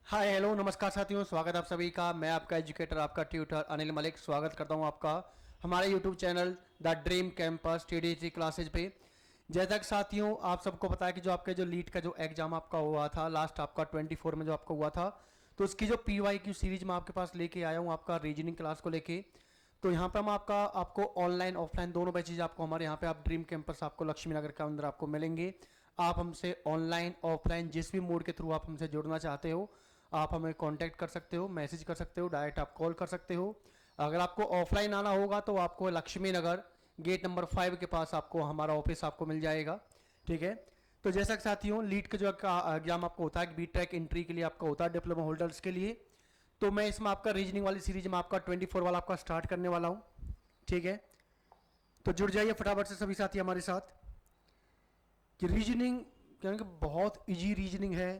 Hi hello नमस्कार साथियों, स्वागत है आप सभी का। मैं आपका एजुकेटर, आपका ट्यूटर अनिल मलिक स्वागत करता हूं आपका हमारे YouTube channel the dream campus TDC classes पे। जैसा कि साथियों आप सबको पता है कि जो आपके जो लीड का जो एग्जाम आपका हुआ था लास्ट आपका 24 में जो आपका हुआ था, तो उसकी जो PYQ सीरीज में आपके पास लेके आया हूँ आपका रीजनिंग क्लास को लेके। तो यहाँ पे हम आपको ऑनलाइन ऑफलाइन दोनों बैचेज आपको हमारे यहाँ पे आप ड्रीम कैंपस आपको लक्ष्मी नगर के अंदर आपको मिलेंगे। आप हमसे ऑनलाइन ऑफलाइन जिस भी मोड के थ्रू आप हमसे जुड़ना चाहते हो आप हमें कांटेक्ट कर सकते हो, मैसेज कर सकते हो, डायरेक्ट आप कॉल कर सकते हो। अगर आपको ऑफलाइन आना होगा तो आपको लक्ष्मी नगर गेट नंबर 5 के पास आपको हमारा ऑफिस आपको मिल जाएगा। ठीक है। तो जैसा कि साथियों लीड का जो एग्जाम आपको होता है BTech एंट्री के लिए आपका होता है डिप्लोमा होल्डर्स के लिए। तो मैं इसमें आपका रीजनिंग वाली सीरीज में आपका 24 वाला आपका स्टार्ट करने वाला हूँ। ठीक है। तो जुड़ जाइए फटाफट से सभी साथी हमारे साथ कि रीजनिंग यानी कि बहुत इजी रीजनिंग है।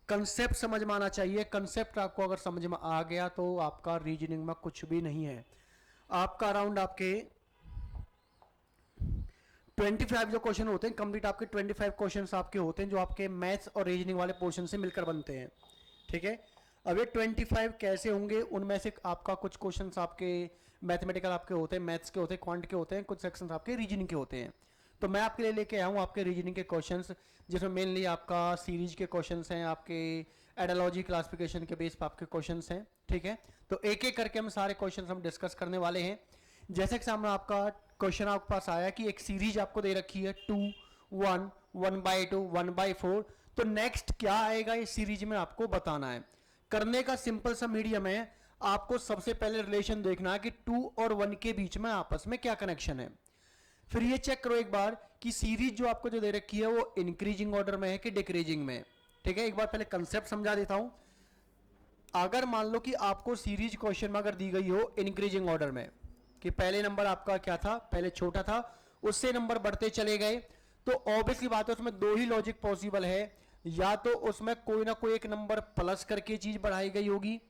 कंसेप्ट समझ में आना चाहिए। कंसेप्ट आपको अगर समझ में आ गया तो आपका रीजनिंग में कुछ भी नहीं है। आपका अराउंड आपके 25 जो क्वेश्चन होते हैं कंप्लीट, आपके 25 क्वेश्चन आपके होते हैं जो आपके मैथ्स और रीजनिंग वाले पोर्शन से मिलकर बनते हैं। ठीक है। अब ये 25 कैसे होंगे, उनमें से आपका कुछ क्वेश्चंस आपके मैथमेटिकल आपके होते हैं, मैथ्स के होते हैं, क्वांट के होते हैं, कुछ सेक्शंस आपके रीजनिंग के होते हैं। तो मैं आपके लिए लेके आया हूँ आपके रीजनिंग के क्वेश्चंस, जिसमें मेनली आपका सीरीज के क्वेश्चंस हैं, आपके एडोलॉजी क्लासिफिकेशन के बेस पर आपके क्वेश्चंस हैं। ठीक है। तो एक एक करके हम सारे क्वेश्चंस हम डिस्कस करने वाले हैं। जैसे कि सामने आपका क्वेश्चन आपके पास आया कि एक सीरीज आपको दे रखी है 2 1 1/2 1/4, तो नेक्स्ट क्या आएगा इस सीरीज में आपको बताना है। करने का सिंपल सा मीडियम है। आपको सबसे पहले रिलेशन देखना है कि 2 और 1 के बीच में आपस में क्या कनेक्शन है। फिर ये चेक करो एक बार कि सीरीज जो आपको जो दे रखी है वो इंक्रीजिंग ऑर्डर में है कि डिक्रीजिंग में। ठीक है। एक बार पहले कंसेप्ट समझा देता हूं। अगर मान लो कि आपको सीरीज क्वेश्चन में अगर दी गई हो इंक्रीजिंग ऑर्डर में कि पहले नंबर आपका क्या था, पहले छोटा था, उससे नंबर बढ़ते चले गए, तो ऑब्वियसली बात है उसमें दो ही लॉजिक पॉसिबल है। या तो उसमें कोई ना कोई एक नंबर प्लस करके चीज बढ़ाई गई होगी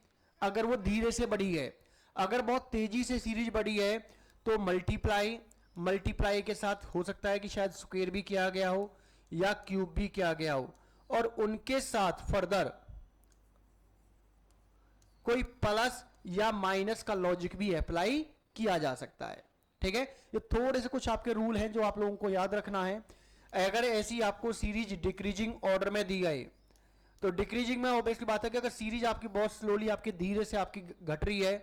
अगर वो धीरे से बढ़ी है। अगर बहुत तेजी से सीरीज बढ़ी है तो मल्टीप्लाई मल्टीप्लाई के साथ हो सकता है कि शायद स्क्वायर भी किया गया हो या क्यूब भी किया गया हो, और उनके साथ फर्दर कोई प्लस या माइनस का लॉजिक भी अप्लाई किया जा सकता है। ठीक है। ये थोड़े से कुछ आपके रूल हैं जो आप लोगों को याद रखना है। अगर ऐसी आपको सीरीज डिक्रीजिंग ऑर्डर में दी गई तो डिक्रीजिंग में ऑब्वियसली बात है कि अगर सीरीज आपकी बहुत स्लोली आपकी धीरे से आपकी घट रही है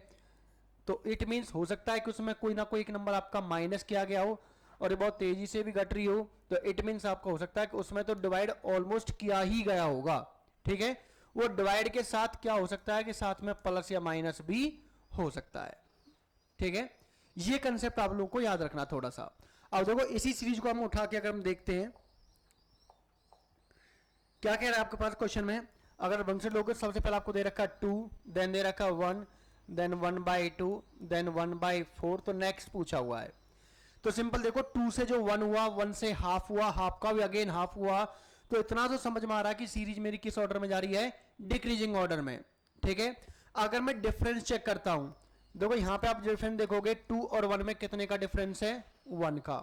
तो इट मींस हो सकता है कि उसमें कोई ना कोई एक नंबर आपका माइनस किया गया हो, और ये बहुत तेजी से भी घट रही हो तो इट मींस आपका हो सकता है कि उसमें तो डिवाइड ऑलमोस्ट किया ही गया होगा। ठीक है। वो डिवाइड के साथ क्या हो सकता है कि साथ में प्लस या माइनस भी हो सकता है। ठीक है। ये कंसेप्ट आप लोगों को याद रखना थोड़ा सा। अब देखो इसी सीरीज को हम उठा के अगर हम देखते हैं क्या कह रहा है आपके पास क्वेश्चन में। अगर वन से लोगे सबसे पहले आपको दे रखा 2, देन दे रखा 1, देन 1/2, देन 1/4, तो नेक्स्ट पूछा हुआ है। तो सिंपल देखो 2 से जो 1 हुआ, 1 से हाफ हुआ, हाफ का भी अगेन हाफ हुआ, तो इतना तो समझ में आ रहा है कि सीरीज मेरी किस ऑर्डर में जा रही है, डिक्रीजिंग ऑर्डर में। ठीक है। अगर मैं डिफरेंस चेक करता हूं, देखो यहां पे आप डिफरेंस देखोगे 2 और 1 में कितने का डिफरेंस है, 1 का।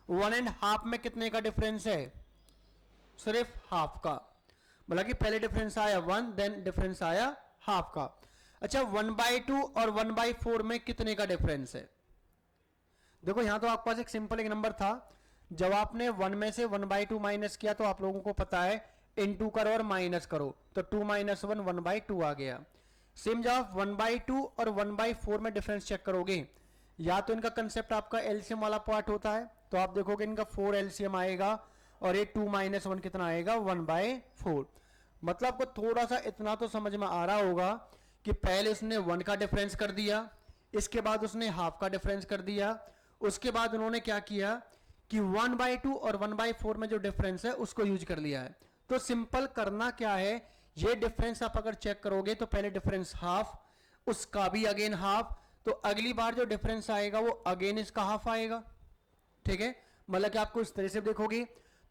1.5 में कितने का डिफरेंस है, सिर्फ हाफ का। मतलब कि पहले डिफरेंस आया 1, देन डिफरेंस आया हाफ का। अच्छा 1/2 और 1/4 में कितने का डिफरेंस है। देखो यहां तो आपके पास एक सिंपल एक नंबर था, जब आपने 1 में से 1/2 माइनस किया तो आप लोगों को पता है इनटू करो और माइनस करो, तो 2 - 1 1/2 आ गया। सेम जब आप 1/2 और 1/4 में डिफरेंस चेक करोगे, या तो इनका कंसेप्ट आपका एलसीएम वाला पार्ट होता है, तो आप देखोगे इनका 4 एलसीएम आएगा और ये 2 - 1 कितना आएगा, 1/4। मतलब आपको थोड़ा सा इतना तो समझ में आ रहा होगा कि पहले उसने 1 का डिफरेंस कर दिया, इसके बाद उसने हाफ का डिफरेंस कर दिया, उसके बाद उन्होंने क्या किया कि 1/2 और 1/4 में जो डिफरेंस है उसको यूज कर लिया है। तो सिंपल करना क्या है, ये डिफरेंस आप अगर चेक करोगे तो पहले डिफरेंस हाफ, उसका भी अगेन हाफ, तो अगली बार जो डिफरेंस आएगा वो अगेन इसका हाफ आएगा। ठीक है। मतलब कि आपको इस तरह से देखोगे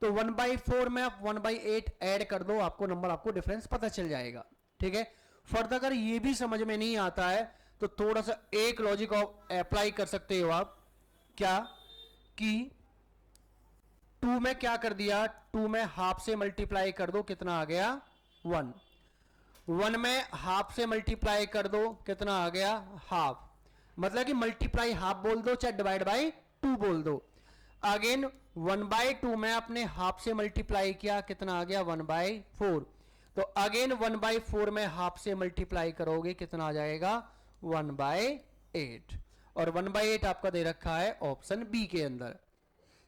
तो 1/4 में आप 1/8 ऐड कर दो, आपको नंबर आपको डिफरेंस पता चल जाएगा। ठीक है। फर्दर अगर ये भी समझ में नहीं आता है तो थोड़ा सा एक लॉजिक अप्लाई कर सकते हो आप, क्या कि 2 में क्या कर दिया, 2 में हाफ से मल्टीप्लाई कर दो, कितना आ गया 1। 1 में हाफ से मल्टीप्लाई कर दो, कितना आ गया हाफ, मतलब कि मल्टीप्लाई हाफ बोल दो चाहे डिवाइड बाय 2 बोल दो। अगेन 1/2 में आपने हाफ से मल्टीप्लाई किया, कितना आ गया 1/4। तो अगेन 1/4 में हाफ से मल्टीप्लाई करोगे, कितना आ जाएगा 1/8। और 1/8 आपका दे रखा है ऑप्शन बी के अंदर।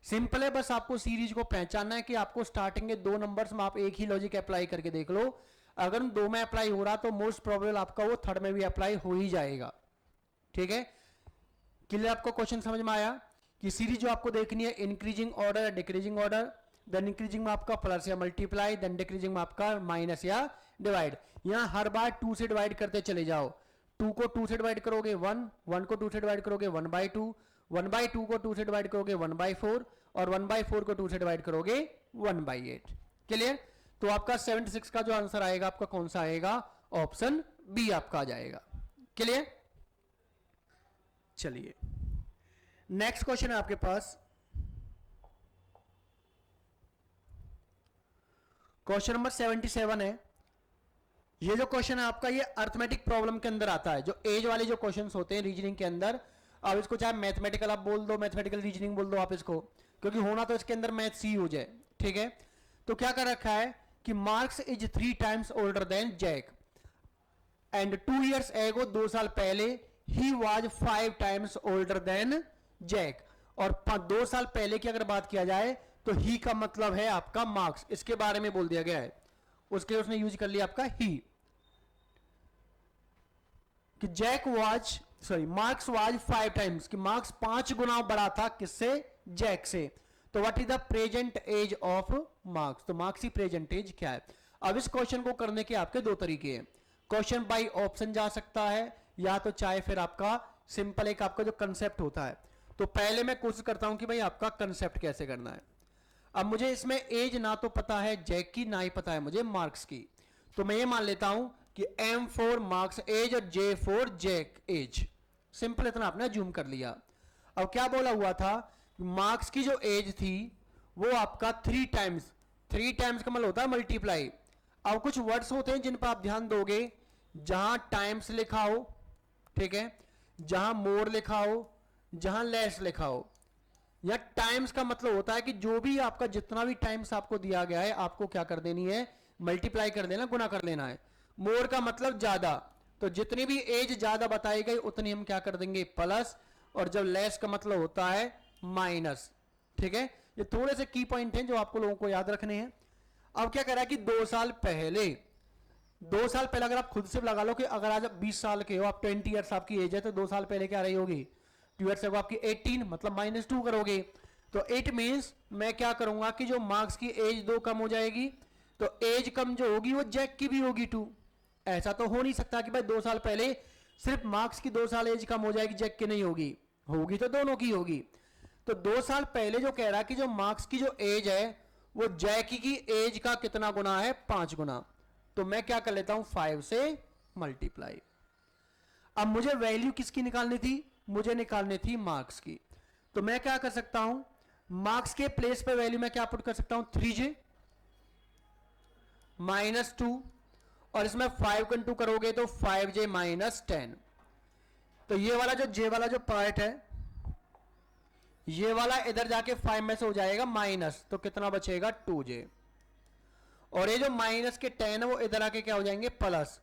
सिंपल है, बस आपको सीरीज को पहचानना है कि आपको स्टार्टिंग के 2 नंबर्स में आप एक ही लॉजिक अप्लाई करके देख लो। अगर उन 2 में अप्लाई हो रहा तो मोस्ट प्रोबेबल आपका वो थर्ड में भी अप्लाई हो ही जाएगा। ठीक है, क्लियर? आपको क्वेश्चन समझ में आया कि सीरीज जो आपको देखनी है इंक्रीजिंग ऑर्डर या डिक्रीजिंग ऑर्डर, देन इंक्रीजिंग में आपका प्लस या मल्टीप्लाई, देन डिक्रीजिंग में आपका माइनस या डिवाइड। यहां हर बार 2 से डिवाइड करते चले जाओ। 2 को 2 से डिवाइड करोगे 1, 1 को 2 से डिवाइड करोगे 1/2, 1/2 को 2 से डिवाइड करोगे 1/4 और 1/4 को 2 से डिवाइड करोगे 1/8। क्लियर? तो आपका 76 का जो आंसर आएगा आपका कौन सा आएगा? ऑप्शन बी आपका आ जाएगा। क्लियर? चलिए नेक्स्ट क्वेश्चन है आपके पास, क्वेश्चन नंबर 77 है। ये जो क्वेश्चन है आपका ये अर्थमेटिक प्रॉब्लम के अंदर आता है, जो एज वाले जो क्वेश्चंस होते हैं रीजनिंग के अंदर। अब इसको चाहे मैथमेटिकल आप बोल दो, मैथमेटिकल रीजनिंग बोल दो आप इसको, क्योंकि होना तो इसके अंदर मैथ सी यूज है। ठीक है, तो क्या कर रखा है कि Marks is 3 times older than Jack and 2 years ago 2 साल पहले ही was 5 times older than Jack. और 2 साल पहले की अगर बात किया जाए तो ही का मतलब है आपका मार्क्स, इसके बारे में बोल दिया गया है, उसके लिए उसने यूज कर लिया आपका ही। कि Jack was Marks was 5 times, कि मार्क्स 5 गुना बड़ा था किससे? जैक से। तो what is the present age of Marks? तो मार्क्स की प्रेजेंट एज क्या है? अब इस क्वेश्चन को करने के आपके 2 तरीके हैं। क्वेश्चन बाय ऑप्शन जा सकता है, या तो चाहे फिर आपका सिंपल एक आपका जो कंसेप्ट होता है। तो पहले मैं कोशिश करता हूं कि भाई आपका कंसेप्ट कैसे करना है। अब मुझे इसमें एज ना तो पता है जैक की, ना ही पता है मुझे मार्क्स की। तो मैं ये मान लेता हूं कि M फॉर मार्क्स एज और J for Jack age. Simple इतना आपने जूम कर लिया। अब क्या बोला हुआ था? मार्क्स की जो एज थी वो आपका 3 टाइम्स, 3 टाइम्स का मतलब होता है मल्टीप्लाई। अब कुछ वर्ड्स होते हैं जिन पर आप ध्यान दोगे, जहां टाइम्स लिखा हो, ठीक है, जहां मोर लिखा हो, जहां लेस लिखा हो। या टाइम्स का मतलब होता है कि जो भी आपका जितना भी टाइम्स आपको दिया गया है आपको क्या कर देनी है? मल्टीप्लाई कर देना, गुना कर लेना है। मोर का मतलब ज्यादा, तो जितनी भी एज ज्यादा बताई गई उतनी हम क्या कर देंगे? प्लस। और जब लेस का मतलब होता है माइनस। ठीक है, ये थोड़े से की पॉइंट हैं जो आपको लोगों को याद रखने हैं। अब क्या कह रहा है कि 2 साल पहले, 2 साल पहले अगर आप खुद से लगा लो कि अगर आज आप 20 साल के हो, आप 20 ईयर्स आपकी एज है, तो 2 साल पहले क्या रही होगी? 2 ईयर्स आपकी 18, मतलब -2 करोगे। तो इट मींस मैं क्या करूंगा कि जो मार्क्स की एज 2 कम हो जाएगी, तो एज कम जो होगी वो जैक की भी होगी 2। ऐसा तो हो नहीं सकता कि भाई 2 साल पहले सिर्फ मार्क्स की 2 साल एज कम हो जाएगी, जैक की नहीं होगी। होगी तो दोनों की होगी। तो 2 साल पहले जो कह रहा है कि जो मार्क्स की जो एज है वो जैक की एज का कितना गुना है? 5 गुना। तो मैं क्या कर लेता हूं? 5 से मल्टीप्लाई। अब मुझे वैल्यू किसकी निकालनी थी? मुझे निकालनी थी मार्क्स की। तो मैं क्या कर सकता हूं? मार्क्स के प्लेस पे वैल्यू मैं क्या पुट कर सकता हूं? 3J -2, और इसमें 5 इंटू करोगे तो 5J -10। तो ये वाला जो J वाला जो पार्ट है, ये वाला इधर जाके 5 में से हो जाएगा माइनस, तो कितना बचेगा? 2J। और ये जो माइनस के 10 है वो इधर आके क्या हो जाएंगे? प्लस।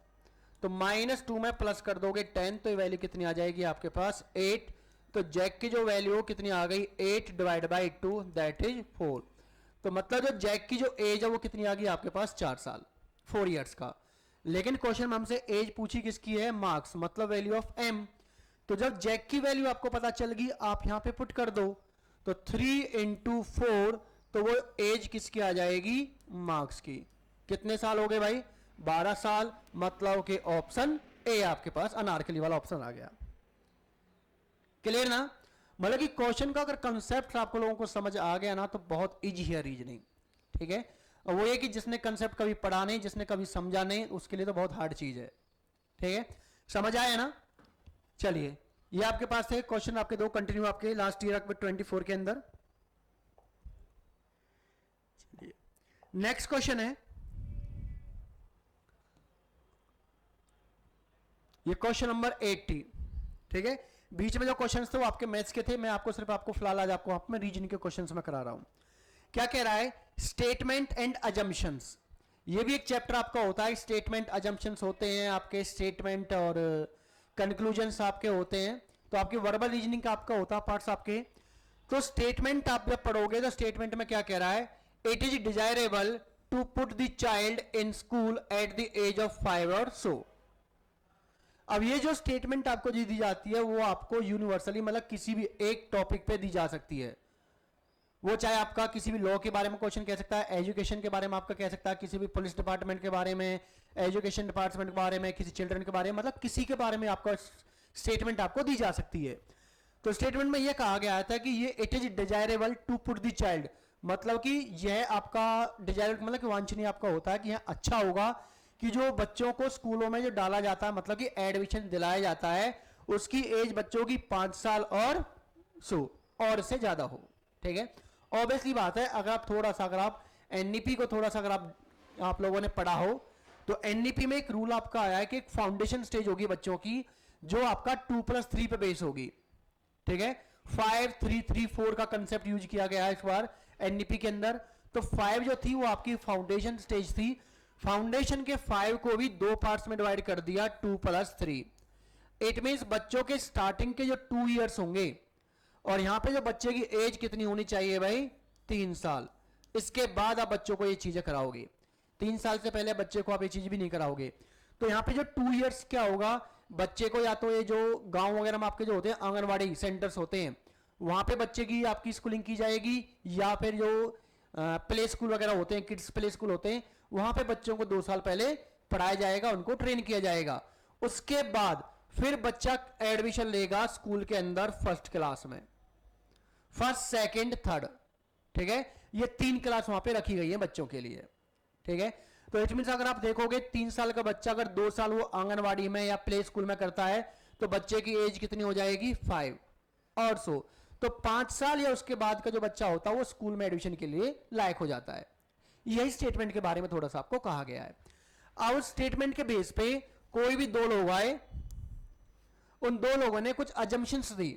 तो -2 में प्लस कर दोगे 10, तो ये वैल्यू कितनी आ जाएगी आपके पास? 8। तो जैक की जो वैल्यू कितनी आ गई? 8 डिवाइड बाई 2 दैट इज 4। तो मतलब जो जैक की जो एज है वो कितनी आ गई आपके पास? 4 साल, 4 ईयर्स का। लेकिन क्वेश्चन में हमसे एज पूछी किसकी है? मार्क्स, मतलब वैल्यू ऑफ M। तो जब जैक की वैल्यू आपको पता चल गई, आप यहां पे पुट कर दो, तो 3 इंटू 4, तो वो एज किसकी आ जाएगी? मार्क्स की। कितने साल हो गए भाई? 12 साल। मतलब कि ऑप्शन ए आपके पास अनारकली वाला ऑप्शन आ गया। क्लियर ना? मतलब कि क्वेश्चन का अगर कंसेप्ट आपको लोगों को समझ आ गया ना, तो बहुत इजी है रीजनिंग। ठीक है, और वो ये कि जिसने कंसेप्ट कभी पढ़ा नहीं, जिसने कभी समझा नहीं, उसके लिए तो बहुत हार्ड चीज है। ठीक है, समझ आया ना? चलिए, ये आपके पास थे क्वेश्चन, आपके 2 कंटिन्यू आपके लास्ट ईयर 24 के अंदर। नेक्स्ट क्वेश्चन है, ये क्वेश्चन नंबर 80, ठीक है। बीच में जो क्वेश्चंस थे वो आपके मैथ्स के थे, मैं आपको सिर्फ आपको फिलहाल आज आपको रीजनिंग के क्वेश्चंस में करा रहा हूं। क्या कह रहा है, स्टेटमेंट एंड अजम्पशंस, ये भी एक चैप्टर आपका होता है। स्टेटमेंट अजम्पशंस होते हैं आपके, स्टेटमेंट और कंक्लूजन्स आपके होते हैं, तो आपके वर्बल रीजनिंग का आपका होता है पार्ट्स आपके। तो स्टेटमेंट आप जब पढ़ोगे तो स्टेटमेंट में क्या कह रहा है, it is desirable to put the child in school at the age of 5 और सो। अब ये जो स्टेटमेंट आपको दी जाती है वो आपको यूनिवर्सली मतलब किसी भी एक टॉपिक पे दी जा सकती है। वो चाहे आपका किसी भी लॉ के बारे में क्वेश्चन कह सकता है, एजुकेशन के बारे में आपका कह सकता है, किसी भी पुलिस डिपार्टमेंट के बारे में, एजुकेशन डिपार्टमेंट के बारे में, किसी चिल्ड्रन के बारे में, मतलब किसी के बारे में आपका स्टेटमेंट आपको दी जा सकती है। तो स्टेटमेंट में यह कहा गया था कि ये it is desirable to put the child, मतलब कि यह आपका डिजायरेबल मतलब कि वांछनीय आपका होता है कि यह अच्छा होगा कि जो बच्चों को स्कूलों में जो डाला जाता है मतलब कि एडमिशन दिलाया जाता है उसकी एज बच्चों की 5 साल और सो और से ज्यादा हो, ठीक है। ऑब्वियसली बात है, अगर आप थोड़ा सा अगर आप एनईपी को थोड़ा सा अगर आप लोगों ने पढ़ा हो तो एनईपी में एक रूल आपका आया है कि एक फाउंडेशन स्टेज होगी बच्चों की जो आपका 2+3 पे बेस होगी, ठीक है। 5 3 3 4 का कंसेप्ट यूज किया गया है इस बार एनईपी के अंदर। तो 5 जो थी वो आपकी फाउंडेशन स्टेज थी। फाउंडेशन के 5 को भी 2 पार्ट्स में डिवाइड कर दिया 2+3। इट मींस बच्चों के स्टार्टिंग के जो 2 इयर्स होंगे और यहां पे जो बच्चे की एज कितनी होनी चाहिए भाई, 3 साल। इसके बाद आप बच्चों को ये चीजें कराओगे, 3 साल से पहले बच्चे को आप ये चीज भी नहीं कराओगे। तो यहां पे जो 2 इयर्स क्या होगा, बच्चे को या तो ये जो गांव वगैरह में आपके जो होते हैं आंगनवाड़ी सेंटर्स होते हैं वहां पे बच्चे की आपकी स्कूलिंग की जाएगी, या फिर जो प्ले स्कूल वगैरह होते हैं, किड्स प्ले स्कूल होते हैं, वहां पे बच्चों को 2 साल पहले पढ़ाया जाएगा, उनको ट्रेन किया जाएगा। उसके बाद फिर बच्चा एडमिशन लेगा स्कूल के अंदर फर्स्ट क्लास में, फर्स्ट सेकंड थर्ड, ठीक है। ये 3 क्लास वहां पे रखी गई है बच्चों के लिए, ठीक है। तो इट मींस अगर आप देखोगे 3 साल का बच्चा अगर 2 साल वो आंगनवाड़ी में या प्ले स्कूल में करता है तो बच्चे की एज कितनी हो जाएगी, 5 और सो। तो 5 साल या उसके बाद का जो बच्चा होता है वो स्कूल में एडमिशन के लिए लायक हो जाता है। यही स्टेटमेंट के बारे में थोड़ा सा आपको कहा गया है। अब स्टेटमेंट के बेस पे कोई भी 2 लोग आए, उन 2 लोगों ने कुछ अजम्पशंस दी,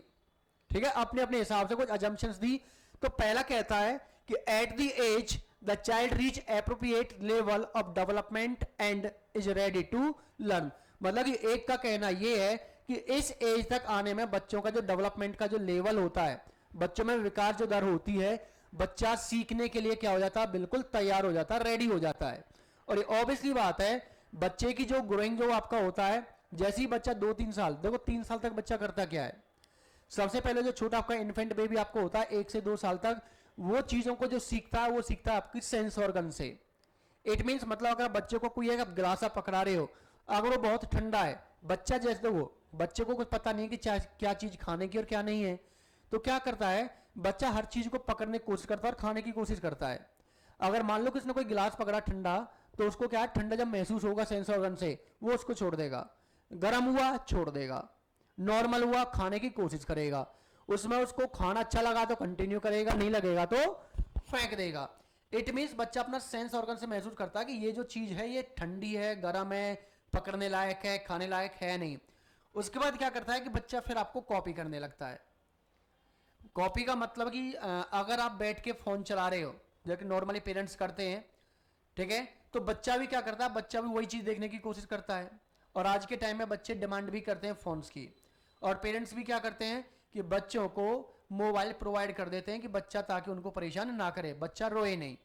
ठीक है, अपने अपने हिसाब से कुछ अजम्पशंस दी। तो पहला कहता है कि at the age the child reach appropriate level of development and is ready to learn, मतलब कि एक का कहना यह है कि इस एज तक आने में बच्चों का जो डेवलपमेंट का जो लेवल होता है, बच्चों में विकास जो दर होती है, बच्चा सीखने के लिए क्या हो जाता है, बिल्कुल तैयार हो जाता है, रेडी हो जाता है। और ये ऑब्वियसली बात है, बच्चे की जो ग्रोइंग जो आपका होता है, जैसे ही बच्चा 2-3 साल, देखो 3 साल तक बच्चा करता क्या है, सबसे पहले जो छोटा आपका इन्फेंट बेबी आपको होता है 1 से 2 साल तक, वो चीजों को जो सीखता है वो सीखता है आपकी सेंस ऑर्गन से। इट मींस मतलब अगर बच्चे को कोई एक ग्लास आप पकड़ा रहे हो, अगर वो बहुत ठंडा है, बच्चा जैसे देखो बच्चे को कुछ पता नहीं कि क्या चीज खाने की और क्या नहीं है, तो क्या करता है बच्चा, हर चीज को पकड़ने की कोशिश करता है और खाने की कोशिश करता है। अगर मान लो किसने कोई गिलास पकड़ा ठंडा, तो उसको क्या है, ठंडा जब महसूस होगा सेंस ऑर्गन से वो उसको छोड़ देगा, गर्म हुआ छोड़ देगा, नॉर्मल हुआ खाने की कोशिश करेगा, उसमें उसको खाना अच्छा लगा तो कंटिन्यू करेगा, नहीं लगेगा तो फेंक देगा। इट मींस बच्चा अपना सेंस ऑर्गन से महसूस करता है कि ये जो चीज है ये ठंडी है, गर्म है, पकड़ने लायक है, खाने लायक है नहीं। उसके बाद क्या करता है कि बच्चा फिर आपको कॉपी करने लगता है। कॉपी का मतलब कि अगर आप बैठ के फोन चला रहे हो जो कि नॉर्मली पेरेंट्स करते हैं, ठीक है, तो बच्चा भी क्या करता है, बच्चा भी वही चीज देखने की कोशिश करता है। और आज के टाइम में बच्चे डिमांड भी करते हैं फोन्स की, और पेरेंट्स भी क्या करते हैं कि बच्चों को मोबाइल प्रोवाइड कर देते हैं कि बच्चा, ताकि उनको परेशान ना करे, बच्चा रोए नहीं,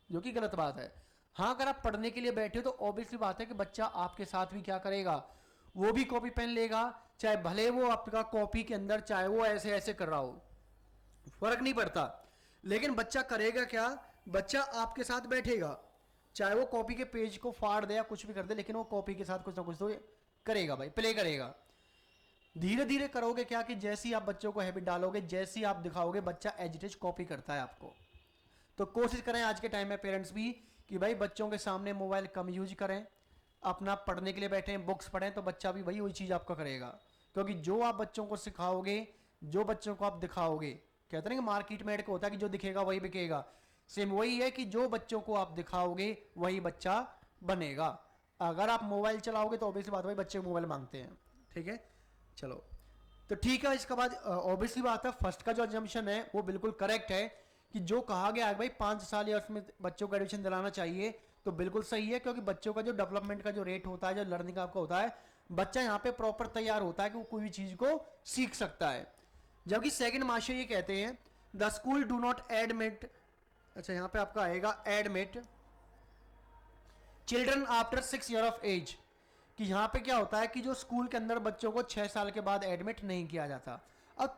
जो कि गलत बात है। हाँ, अगर आप पढ़ने के लिए बैठे हो तो ऑब्वियसली बात है कि बच्चा आपके साथ भी क्या करेगा, वो भी कॉपी पेन लेगा, चाहे भले वो आपका कॉपी के अंदर चाहे वो ऐसे ऐसे कर रहा हो, फर्क नहीं पड़ता, लेकिन बच्चा करेगा क्या, बच्चा आपके साथ बैठेगा, चाहे वो कॉपी के पेज को फाड़ दे या कुछ भी कर दे, लेकिन वो कॉपी के साथ कुछ ना कुछ तो करेगा भाई, प्ले करेगा। धीरे धीरे करोगे क्या कि जैसे ही आप बच्चों को हैबिट डालोगे, जैसे ही आप दिखाओगे, बच्चा एजिटेज कॉपी करता है आपको। तो कोशिश करें आज के टाइम में पेरेंट्स भी कि भाई बच्चों के सामने मोबाइल कम यूज करें, अपना पढ़ने के लिए बैठें, बुक्स पढ़ें, तो बच्चा भी वही चीज़ आपका करेगा। क्योंकि जो आप बच्चों को सिखाओगे, जो बच्चों को आप दिखाओगे, कहते हैं कि मार्केट में ऐड को होता है कि जो दिखेगा वही बिकेगा, सेम वही है कि जो बच्चों को आप दिखाओगे वही बच्चा बनेगा। अगर आप मोबाइल चलाओगे तो ऑब्वियसली बात, भाई बच्चे मोबाइल मांगते हैं, ठीक है, चलो तो ठीक है। इसके बाद ऑब्वियसली बात है, फर्स्ट का जो अजम्पशन है वो बिल्कुल करेक्ट है कि जो कहा गया है भाई 5 साल या उसमें बच्चों को एडमिशन दिलाना चाहिए, तो बिल्कुल सही है, क्योंकि बच्चों का जो डेवलपमेंट का जो रेट होता है, जो लर्निंग आपका होता है, बच्चा यहाँ पे प्रॉपर तैयार होता है कि वो कोई भी चीज को सीख सकता है। जबकि सेकंड मास्टर ये कहते हैं the school do not admit, अच्छा यहाँ पे आपका आएगा admit children after 6 year of age, कि यहाँ पे क्या होता है कि जो स्कूल के अंदर बच्चों को 6 साल के बाद एडमिट नहीं किया जाता। अब